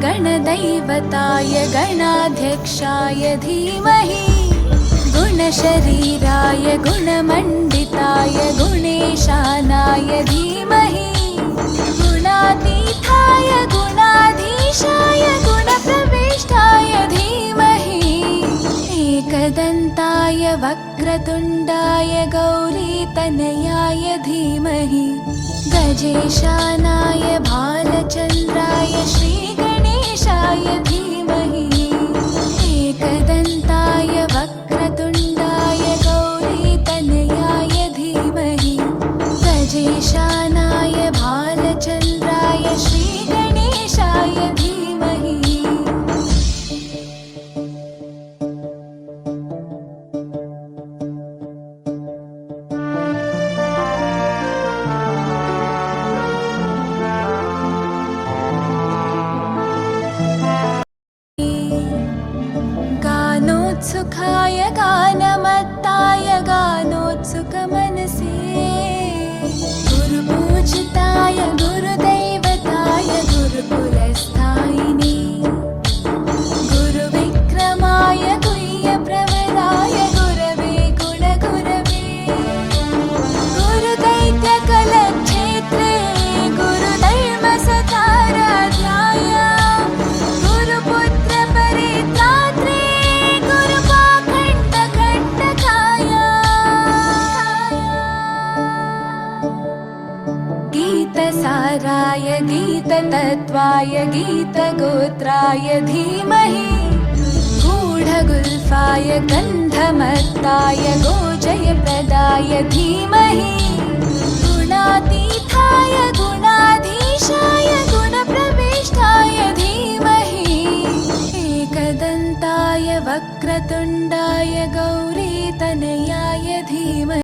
गणदैवताय गणाध्यक्षाय धीमहि गुणशरीराय गुणमण्डिताय गुणेशानाय धीमहि गुणातीताय गुणाधीशाय गुणप्रविष्टाय धीमहि एकदन्ताय वक्रतुण्डाय गौरीतनयाय धीमहि गजेशानाय भालचन्द्राय श्रीगणेशाय धीमहि एकदन्ताय वक्रतुण्डाय गौरीतनयाय धीमहि गजेशानाय भालचन्द्राय श्रीगणेशाय धीमहि गानोत्सुकाय गानमत्ताय गानोत्सुकमनसे गुरुपूजिताय गुरुदैवताय गुरुकुलस्थायिने गुरुविक्रमाय गुह्यप्रवराय गुरवे गुणगुरवे गुरुदैत्यकलक्षेत्रे गुरुधर्मसताराध्याय गुरुपुत्रपरित्रात्रे गीतसाराय गीततत्त्वाय गीतगोत्राय धीमहि गूढगुल्फाय गन्धमत्ताय गोजयप्रदाय धीमहि गुणातीताय गुणाधीशाय गुणप्रविष्टाय धीमहि एकदन्ताय वक्रतुण्डाय गौ